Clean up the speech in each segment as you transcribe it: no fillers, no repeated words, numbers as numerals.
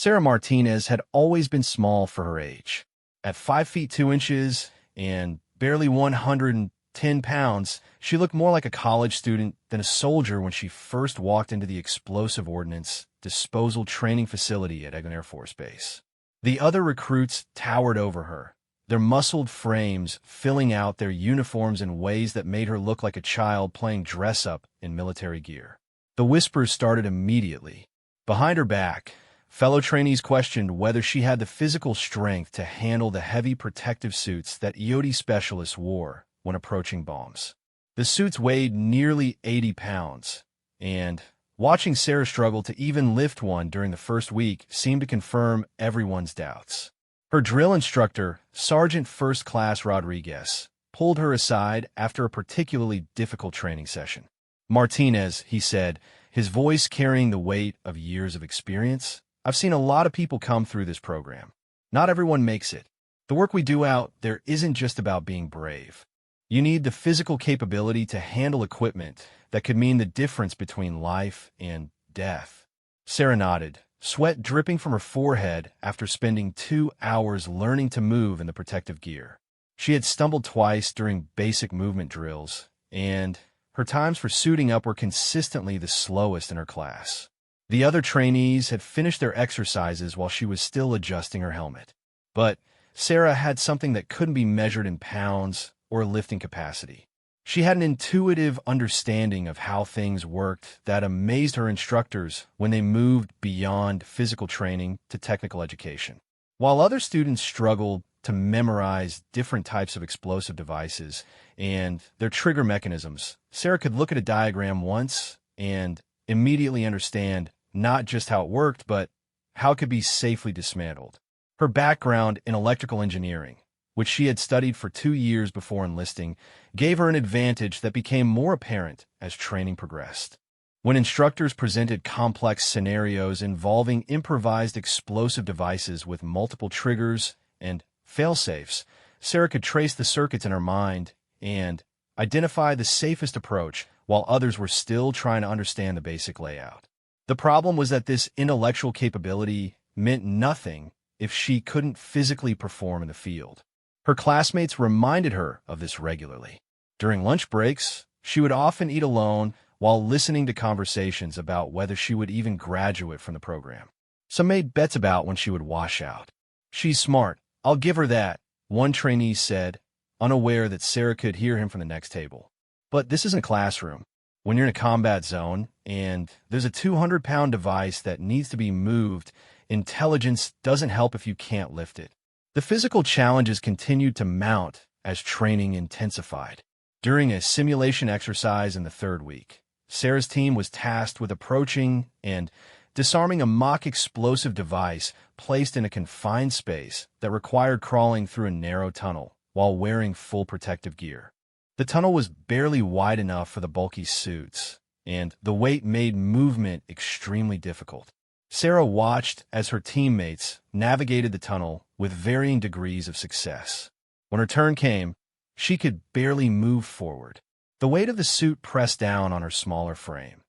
Sarah Martinez had always been small for her age. At 5 feet 2 inches and barely 110 pounds, she looked more like a college student than a soldier when she first walked into the explosive ordnance disposal training facility at Eglin Air Force Base. The other recruits towered over her, their muscled frames filling out their uniforms in ways that made her look like a child playing dress-up in military gear. The whispers started immediately. Behind her back, fellow trainees questioned whether she had the physical strength to handle the heavy protective suits that EOD specialists wore when approaching bombs. The suits weighed nearly 80 pounds, and watching Sarah struggle to even lift one during the first week seemed to confirm everyone's doubts. Her drill instructor, Sergeant First Class Rodriguez, pulled her aside after a particularly difficult training session. "Martinez," he said, his voice carrying the weight of years of experience, "I've seen a lot of people come through this program. Not everyone makes it. The work we do out there isn't just about being brave. You need the physical capability to handle equipment that could mean the difference between life and death." Sarah nodded, sweat dripping from her forehead after spending 2 hours learning to move in the protective gear. She had stumbled twice during basic movement drills, and her times for suiting up were consistently the slowest in her class. The other trainees had finished their exercises while she was still adjusting her helmet. But Sarah had something that couldn't be measured in pounds or lifting capacity. She had an intuitive understanding of how things worked that amazed her instructors when they moved beyond physical training to technical education. While other students struggled to memorize different types of explosive devices and their trigger mechanisms, Sarah could look at a diagram once and immediately understand not just how it worked, but how it could be safely dismantled. Her background in electrical engineering, which she had studied for 2 years before enlisting, gave her an advantage that became more apparent as training progressed. When instructors presented complex scenarios involving improvised explosive devices with multiple triggers and fail-safes, Sarah could trace the circuits in her mind and identify the safest approach while others were still trying to understand the basic layout. The problem was that this intellectual capability meant nothing if she couldn't physically perform in the field. Her classmates reminded her of this regularly. During lunch breaks, she would often eat alone while listening to conversations about whether she would even graduate from the program. Some made bets about when she would wash out. "She's smart. I'll give her that," one trainee said, unaware that Sarah could hear him from the next table. "But this isn't a classroom. When you're in a combat zone and there's a 200-pound device that needs to be moved, intelligence doesn't help if you can't lift it." The physical challenges continued to mount as training intensified. During a simulation exercise in the 3rd week, Sarah's team was tasked with approaching and disarming a mock explosive device placed in a confined space that required crawling through a narrow tunnel while wearing full protective gear. The tunnel was barely wide enough for the bulky suits, and the weight made movement extremely difficult. Sarah watched as her teammates navigated the tunnel with varying degrees of success. When her turn came, she could barely move forward. The weight of the suit pressed down on her smaller frame,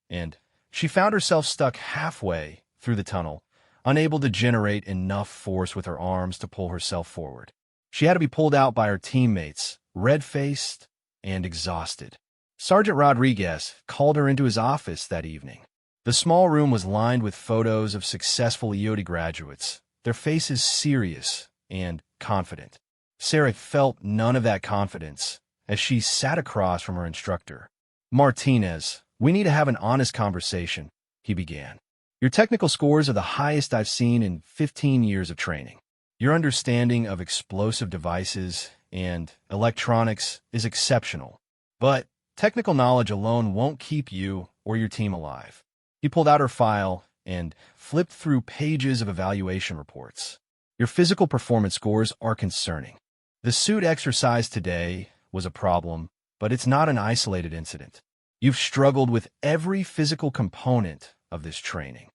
and she found herself stuck halfway through the tunnel, unable to generate enough force with her arms to pull herself forward. She had to be pulled out by her teammates, red-faced and exhausted. Sergeant Rodriguez called her into his office that evening. The small room was lined with photos of successful EOD graduates, their faces serious and confident. Sarah felt none of that confidence as she sat across from her instructor. "Martinez, we need to have an honest conversation," he began. "Your technical scores are the highest I've seen in 15 years of training. Your understanding of explosive devices and electronics is exceptional, but technical knowledge alone won't keep you or your team alive." He pulled out her file and flipped through pages of evaluation reports. "Your physical performance scores are concerning. The suit exercise today was a problem, but it's not an isolated incident. You've struggled with every physical component of this training."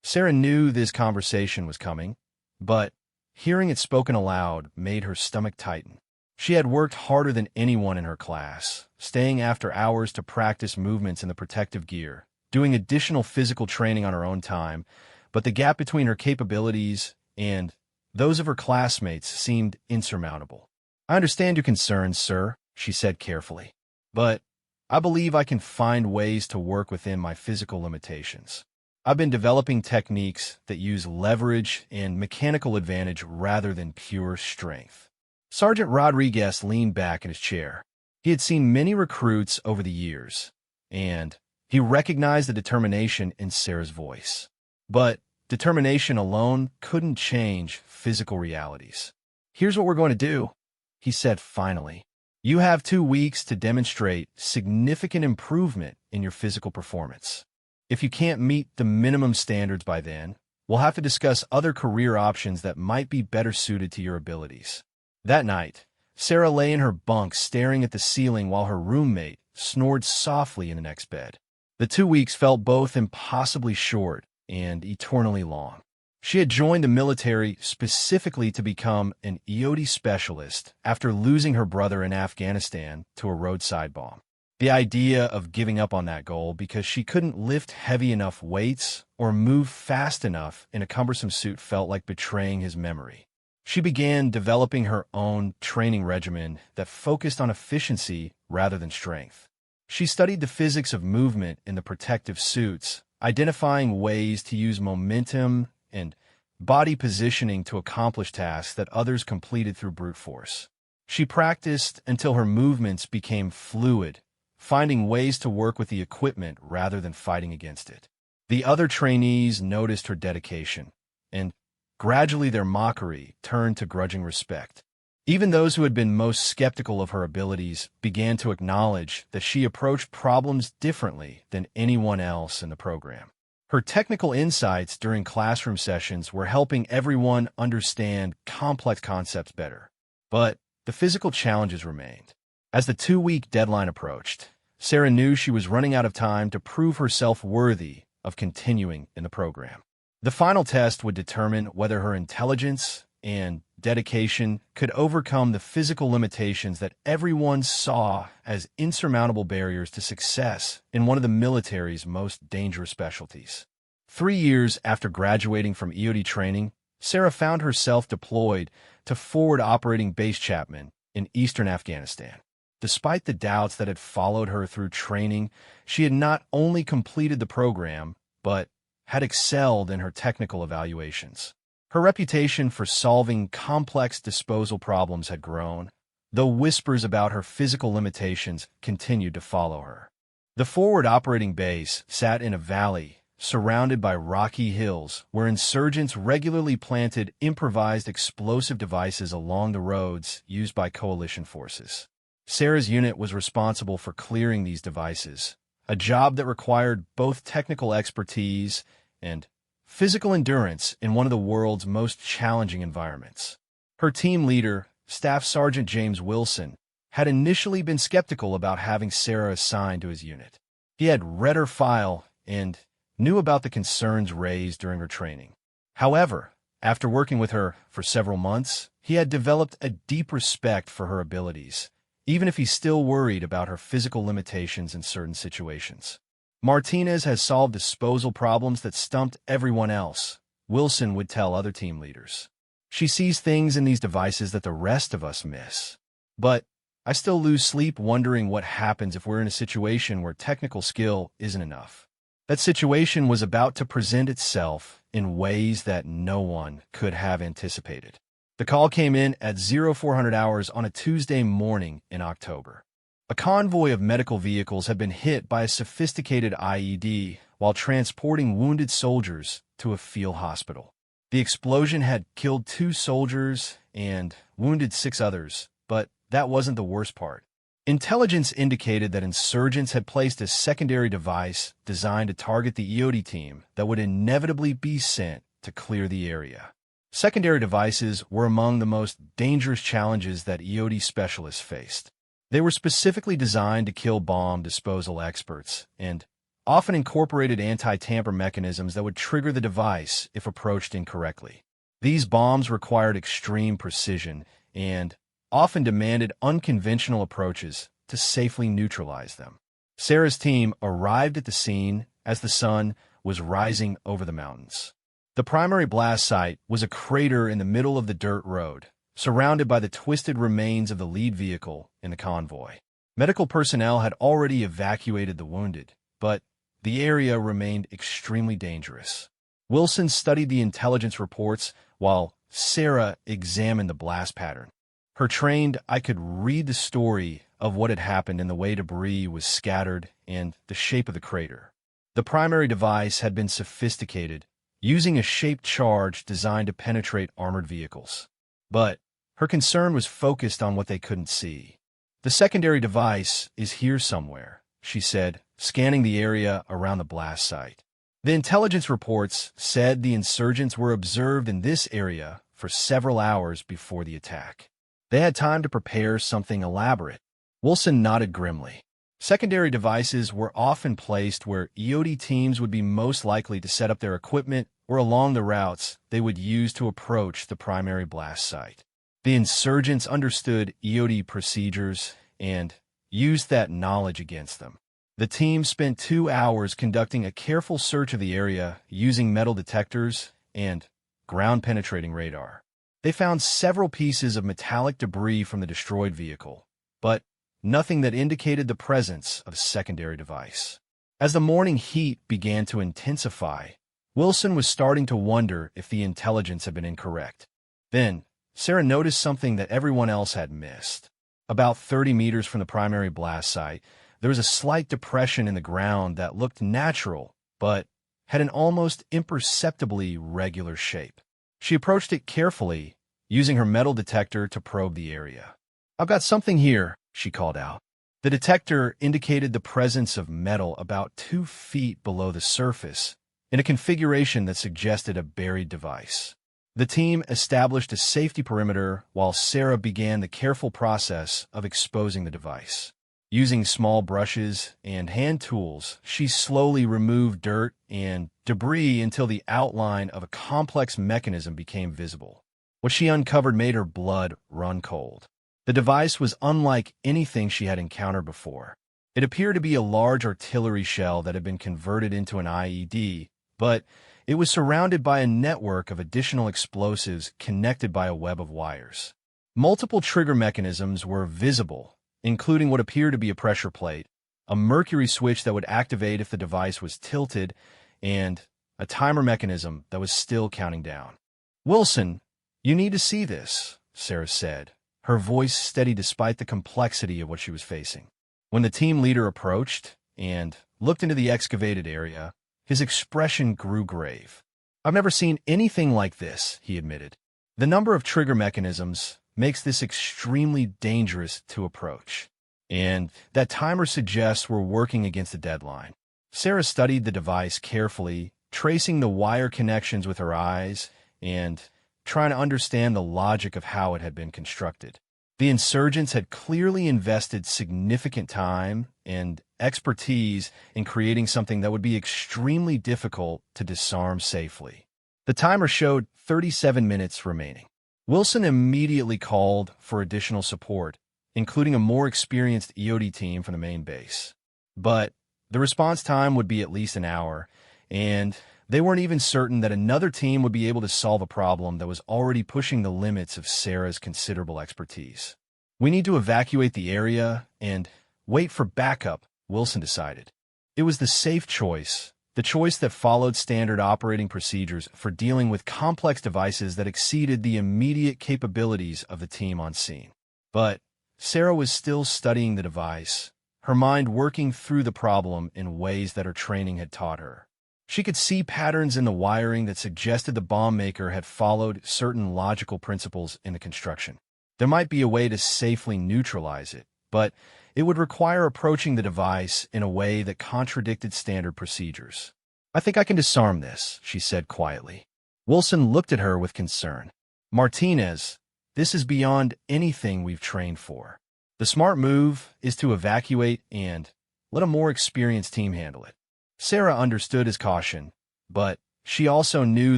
Sarah knew this conversation was coming, but hearing it spoken aloud made her stomach tighten. She had worked harder than anyone in her class, staying after hours to practice movements in the protective gear, doing additional physical training on her own time, but the gap between her capabilities and those of her classmates seemed insurmountable. "I understand your concerns, sir," she said carefully, "but I believe I can find ways to work within my physical limitations. I've been developing techniques that use leverage and mechanical advantage rather than pure strength." Sergeant Rodriguez leaned back in his chair. He had seen many recruits over the years, and he recognized the determination in Sarah's voice. But determination alone couldn't change physical realities. "Here's what we're going to do," he said finally. "You have 2 weeks to demonstrate significant improvement in your physical performance. If you can't meet the minimum standards by then, we'll have to discuss other career options that might be better suited to your abilities." That night, Sarah lay in her bunk staring at the ceiling while her roommate snored softly in the next bed. The 2 weeks felt both impossibly short and eternally long. She had joined the military specifically to become an EOD specialist after losing her brother in Afghanistan to a roadside bomb. The idea of giving up on that goal because she couldn't lift heavy enough weights or move fast enough in a cumbersome suit felt like betraying his memory. She began developing her own training regimen that focused on efficiency rather than strength. She studied the physics of movement in the protective suits, identifying ways to use momentum and body positioning to accomplish tasks that others completed through brute force. She practiced until her movements became fluid, finding ways to work with the equipment rather than fighting against it. The other trainees noticed her dedication, and gradually their mockery turned to grudging respect. Even those who had been most skeptical of her abilities began to acknowledge that she approached problems differently than anyone else in the program. Her technical insights during classroom sessions were helping everyone understand complex concepts better. But the physical challenges remained. As the 2-week deadline approached, Sarah knew she was running out of time to prove herself worthy of continuing in the program. The final test would determine whether her intelligence and dedication could overcome the physical limitations that everyone saw as insurmountable barriers to success in one of the military's most dangerous specialties. 3 years after graduating from EOD training, Sarah found herself deployed to Forward Operating Base Chapman in eastern Afghanistan. Despite the doubts that had followed her through training, she had not only completed the program, but had excelled in her technical evaluations. Her reputation for solving complex disposal problems had grown, though whispers about her physical limitations continued to follow her. The Forward Operating Base sat in a valley surrounded by rocky hills where insurgents regularly planted improvised explosive devices along the roads used by coalition forces. Sarah's unit was responsible for clearing these devices, a job that required both technical expertise and physical endurance in one of the world's most challenging environments. Her team leader, Staff Sergeant James Wilson, had initially been skeptical about having Sarah assigned to his unit. He had read her file and knew about the concerns raised during her training. However, after working with her for several months, he had developed a deep respect for her abilities, even if he still worried about her physical limitations in certain situations. "Martinez has solved disposal problems that stumped everyone else," Wilson would tell other team leaders. "She sees things in these devices that the rest of us miss. But I still lose sleep wondering what happens if we're in a situation where technical skill isn't enough." That situation was about to present itself in ways that no one could have anticipated. The call came in at 0400 hours on a Tuesday morning in October. A convoy of medical vehicles had been hit by a sophisticated IED while transporting wounded soldiers to a field hospital. The explosion had killed 2 soldiers and wounded 6 others, but that wasn't the worst part. Intelligence indicated that insurgents had placed a secondary device designed to target the EOD team that would inevitably be sent to clear the area. Secondary devices were among the most dangerous challenges that EOD specialists faced. They were specifically designed to kill bomb disposal experts and often incorporated anti-tamper mechanisms that would trigger the device if approached incorrectly. These bombs required extreme precision and often demanded unconventional approaches to safely neutralize them. Sarah's team arrived at the scene as the sun was rising over the mountains. The primary blast site was a crater in the middle of the dirt road, surrounded by the twisted remains of the lead vehicle in the convoy. Medical personnel had already evacuated the wounded, but the area remained extremely dangerous. Wilson studied the intelligence reports while Sarah examined the blast pattern. Her trained eye could read the story of what had happened in the way debris was scattered and the shape of the crater. The primary device had been sophisticated, using a shaped charge designed to penetrate armored vehicles. But her concern was focused on what they couldn't see. "The secondary device is here somewhere," she said, scanning the area around the blast site. The intelligence reports said the insurgents were observed in this area for several hours before the attack. They had time to prepare something elaborate. Wilson nodded grimly. Secondary devices were often placed where EOD teams would be most likely to set up their equipment or along the routes they would use to approach the primary blast site. The insurgents understood EOD procedures and used that knowledge against them. The team spent 2 hours conducting a careful search of the area using metal detectors and ground-penetrating radar. They found several pieces of metallic debris from the destroyed vehicle, but nothing that indicated the presence of a secondary device. As the morning heat began to intensify, Wilson was starting to wonder if the intelligence had been incorrect. Then, Sarah noticed something that everyone else had missed. About 30 meters from the primary blast site, there was a slight depression in the ground that looked natural, but had an almost imperceptibly regular shape. She approached it carefully, using her metal detector to probe the area. "I've got something here," she called out. The detector indicated the presence of metal about 2 feet below the surface, in a configuration that suggested a buried device. The team established a safety perimeter while Sarah began the careful process of exposing the device. Using small brushes and hand tools, she slowly removed dirt and debris until the outline of a complex mechanism became visible. What she uncovered made her blood run cold. The device was unlike anything she had encountered before. It appeared to be a large artillery shell that had been converted into an IED, but it was surrounded by a network of additional explosives connected by a web of wires. Multiple trigger mechanisms were visible, including what appeared to be a pressure plate, a mercury switch that would activate if the device was tilted, and a timer mechanism that was still counting down. "Wilson, you need to see this," Sarah said, her voice steady despite the complexity of what she was facing. When the team leader approached and looked into the excavated area, his expression grew grave. "I've never seen anything like this," he admitted. "The number of trigger mechanisms makes this extremely dangerous to approach, and that timer suggests we're working against a deadline." Sarah studied the device carefully, tracing the wire connections with her eyes and trying to understand the logic of how it had been constructed. The insurgents had clearly invested significant time and expertise in creating something that would be extremely difficult to disarm safely. The timer showed 37 minutes remaining. Wilson immediately called for additional support, including a more experienced EOD team from the main base. But the response time would be at least an hour, and they weren't even certain that another team would be able to solve a problem that was already pushing the limits of Sarah's considerable expertise. "We need to evacuate the area and wait for backup," Wilson decided. It was the safe choice, the choice that followed standard operating procedures for dealing with complex devices that exceeded the immediate capabilities of the team on scene. But Sarah was still studying the device, her mind working through the problem in ways that her training had taught her. She could see patterns in the wiring that suggested the bomb maker had followed certain logical principles in the construction. There might be a way to safely neutralize it, but it would require approaching the device in a way that contradicted standard procedures. "I think I can disarm this," she said quietly. Wilson looked at her with concern. "Martinez, this is beyond anything we've trained for. The smart move is to evacuate and let a more experienced team handle it." Sarah understood his caution, but she also knew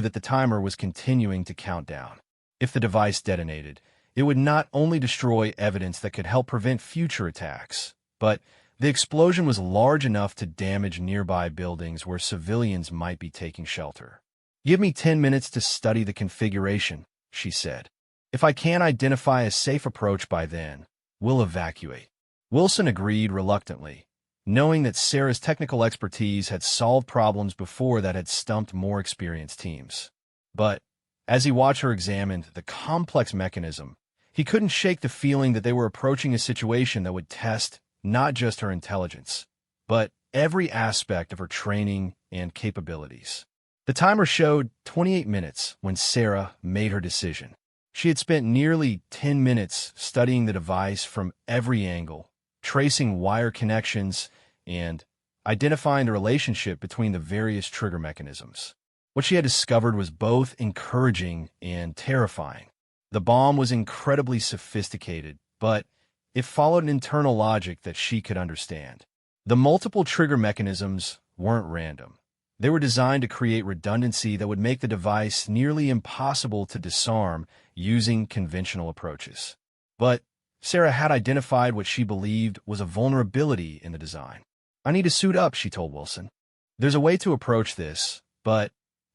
that the timer was continuing to count down. If the device detonated, it would not only destroy evidence that could help prevent future attacks, but the explosion was large enough to damage nearby buildings where civilians might be taking shelter. Give me 10 minutes to study the configuration, she said. If I can't identify a safe approach by then, we'll evacuate. Wilson agreed reluctantly, knowing that Sarah's technical expertise had solved problems before that had stumped more experienced teams. But as he watched her examine the complex mechanism, he couldn't shake the feeling that they were approaching a situation that would test not just her intelligence, but every aspect of her training and capabilities. The timer showed 28 minutes when Sarah made her decision. She had spent nearly 10 minutes studying the device from every angle, tracing wire connections, and identifying the relationship between the various trigger mechanisms. What she had discovered was both encouraging and terrifying. The bomb was incredibly sophisticated, but it followed an internal logic that she could understand. The multiple trigger mechanisms weren't random. They were designed to create redundancy that would make the device nearly impossible to disarm using conventional approaches. But Sarah had identified what she believed was a vulnerability in the design. I need to suit up, she told Wilson. There's a way to approach this, but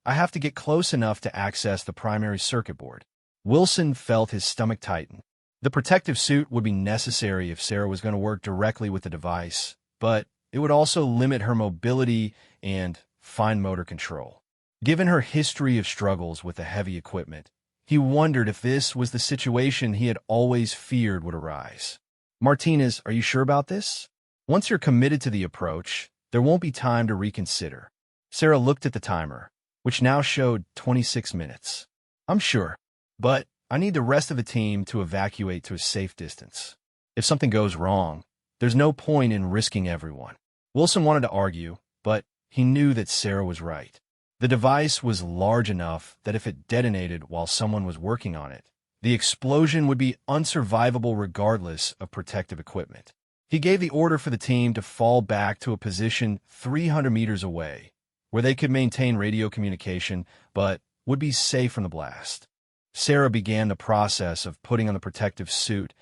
I have to get close enough to access the primary circuit board. Wilson felt his stomach tighten. The protective suit would be necessary if Sarah was going to work directly with the device, but it would also limit her mobility and fine motor control. Given her history of struggles with the heavy equipment, he wondered if this was the situation he had always feared would arise. Martinez, are you sure about this? Once you're committed to the approach, there won't be time to reconsider. Sarah looked at the timer, which now showed 26 minutes. I'm sure, but I need the rest of the team to evacuate to a safe distance. If something goes wrong, there's no point in risking everyone. Wilson wanted to argue, but he knew that Sarah was right. The device was large enough that if it detonated while someone was working on it, the explosion would be unsurvivable regardless of protective equipment. He gave the order for the team to fall back to a position 300 meters away, where they could maintain radio communication but would be safe from the blast. Sarah began the process of putting on the protective suit,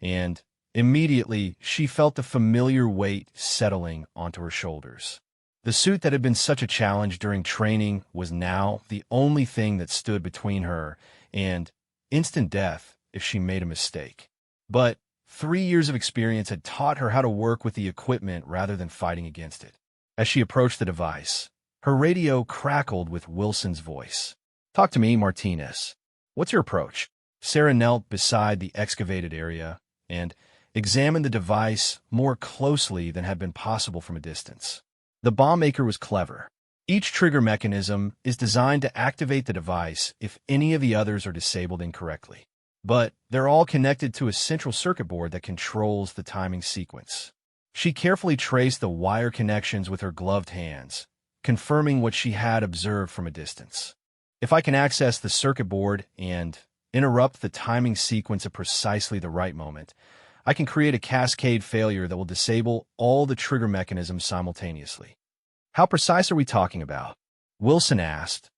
and immediately she felt the familiar weight settling onto her shoulders. The suit that had been such a challenge during training was now the only thing that stood between her and instant death if she made a mistake. But 3 years of experience had taught her how to work with the equipment rather than fighting against it. As she approached the device, her radio crackled with Wilson's voice. "Talk to me, Martinez. What's your approach?" Sarah knelt beside the excavated area and examined the device more closely than had been possible from a distance. The bomb maker was clever. Each trigger mechanism is designed to activate the device if any of the others are disabled incorrectly. But they're all connected to a central circuit board that controls the timing sequence. She carefully traced the wire connections with her gloved hands, confirming what she had observed from a distance. If I can access the circuit board and interrupt the timing sequence at precisely the right moment, I can create a cascade failure that will disable all the trigger mechanisms simultaneously. How precise are we talking about? Wilson asked,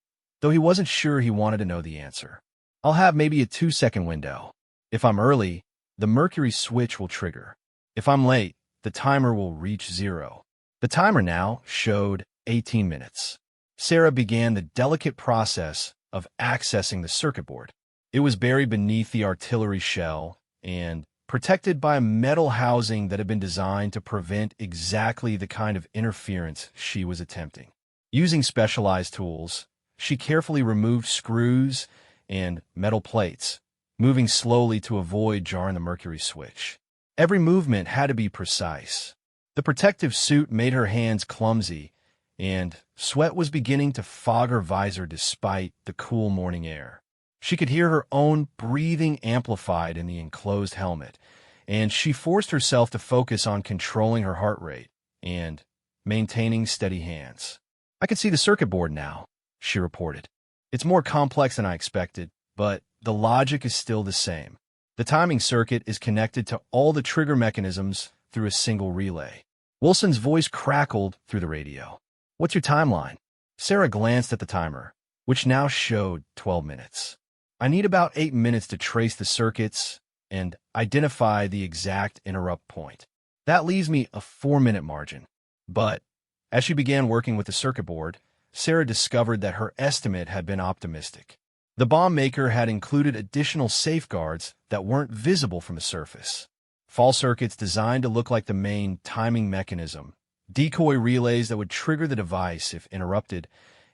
though he wasn't sure he wanted to know the answer. I'll have maybe a 2-second window. If I'm early, the mercury switch will trigger. If I'm late, the timer will reach 0. The timer now showed 18 minutes. Sarah began the delicate process of accessing the circuit board. It was buried beneath the artillery shell and protected by a metal housing that had been designed to prevent exactly the kind of interference she was attempting. Using specialized tools, she carefully removed screws and metal plates, moving slowly to avoid jarring the mercury switch. Every movement had to be precise. The protective suit made her hands clumsy, and sweat was beginning to fog her visor despite the cool morning air. She could hear her own breathing amplified in the enclosed helmet, and she forced herself to focus on controlling her heart rate and maintaining steady hands. "I can see the circuit board now," she reported. "It's more complex than I expected, but the logic is still the same. The timing circuit is connected to all the trigger mechanisms through a single relay." Wilson's voice crackled through the radio. "What's your timeline?" Sarah glanced at the timer, which now showed 12 minutes. "I need about 8 minutes to trace the circuits and identify the exact interrupt point. That leaves me a 4-minute margin." But as she began working with the circuit board, Sarah discovered that her estimate had been optimistic. The bomb maker had included additional safeguards that weren't visible from the surface. Fall circuits designed to look like the main timing mechanism, decoy relays that would trigger the device if interrupted,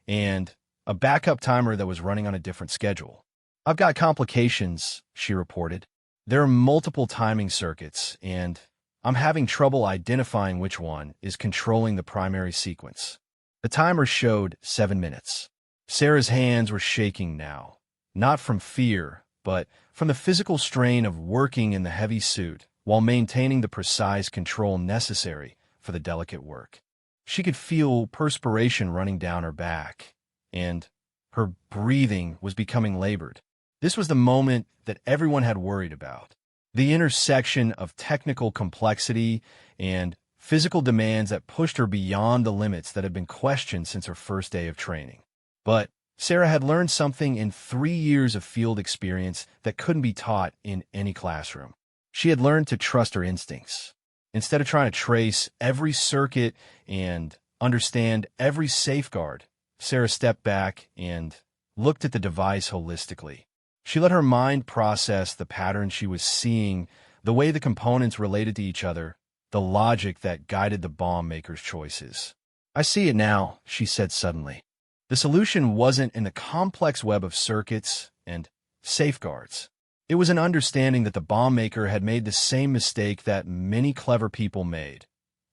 and a backup timer that was running on a different schedule. "I've got complications," she reported. "There are multiple timing circuits, and I'm having trouble identifying which one is controlling the primary sequence." The timer showed 7 minutes. Sarah's hands were shaking now, not from fear, but from the physical strain of working in the heavy suit while maintaining the precise control necessary for the delicate work. She could feel perspiration running down her back, and her breathing was becoming labored. This was the moment that everyone had worried about. The intersection of technical complexity and physical demands that pushed her beyond the limits that had been questioned since her first day of training. But Sarah had learned something in 3 years of field experience that couldn't be taught in any classroom. She had learned to trust her instincts. Instead of trying to trace every circuit and understand every safeguard, Sarah stepped back and looked at the device holistically. She let her mind process the pattern she was seeing, the way the components related to each other, the logic that guided the bomb maker's choices. "I see it now," she said suddenly. The solution wasn't in the complex web of circuits and safeguards. It was an understanding that the bomb maker had made the same mistake that many clever people made,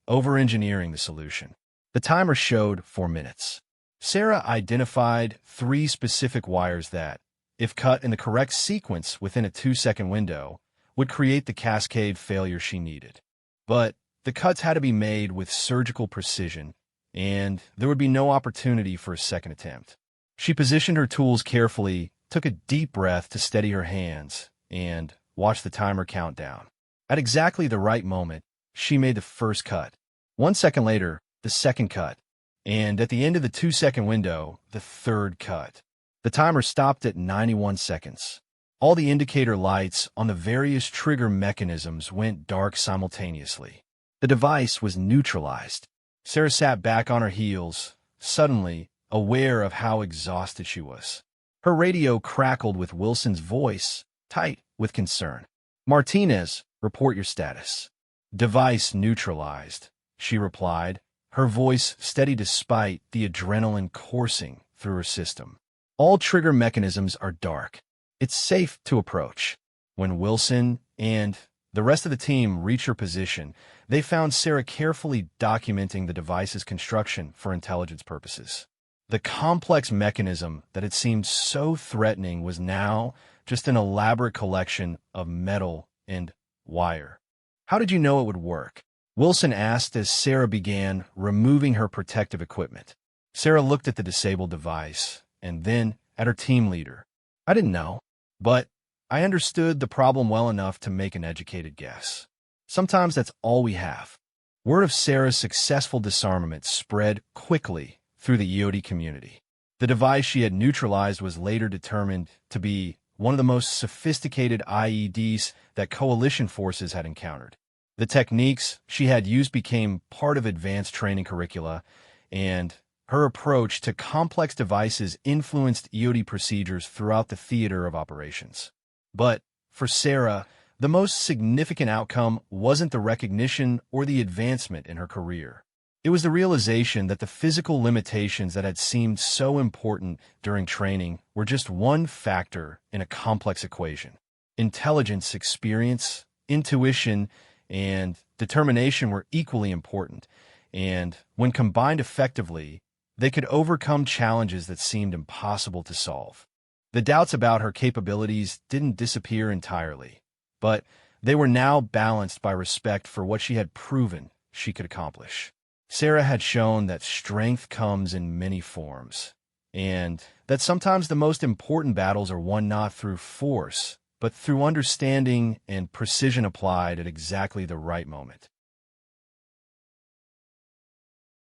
over-engineering the solution. The timer showed 4 minutes. Sarah identified 3 specific wires that, if cut in the correct sequence within a 2-second window, would create the cascade failure she needed. But the cuts had to be made with surgical precision, and there would be no opportunity for a second attempt. She positioned her tools carefully, took a deep breath to steady her hands, and watched the timer count down. At exactly the right moment, she made the first cut. 1 second later, the second cut, and at the end of the 2-second window, the third cut. The timer stopped at 91 seconds. All the indicator lights on the various trigger mechanisms went dark simultaneously. The device was neutralized. Sarah sat back on her heels, suddenly aware of how exhausted she was. Her radio crackled with Wilson's voice, tight with concern. "Martinez, report your status." "Device neutralized," she replied, her voice steady despite the adrenaline coursing through her system. "All trigger mechanisms are dark. It's safe to approach." When Wilson and the rest of the team reached her position, they found Sarah carefully documenting the device's construction for intelligence purposes. The complex mechanism that had seemed so threatening was now just an elaborate collection of metal and wire. "How did you know it would work?" Wilson asked as Sarah began removing her protective equipment. Sarah looked at the disabled device and then at her team leader. "I didn't know, but I understood the problem well enough to make an educated guess. Sometimes that's all we have." Word of Sarah's successful disarmament spread quickly through the EOD community. The device she had neutralized was later determined to be one of the most sophisticated IEDs that coalition forces had encountered. The techniques she had used became part of advanced training curricula, and her approach to complex devices influenced EOD procedures throughout the theater of operations. But for Sarah, the most significant outcome wasn't the recognition or the advancement in her career. It was the realization that the physical limitations that had seemed so important during training were just one factor in a complex equation. Intelligence, experience, intuition, and determination were equally important, and when combined effectively, they could overcome challenges that seemed impossible to solve. The doubts about her capabilities didn't disappear entirely, but they were now balanced by respect for what she had proven she could accomplish. Sarah had shown that strength comes in many forms, and that sometimes the most important battles are won not through force, but through understanding and precision applied at exactly the right moment.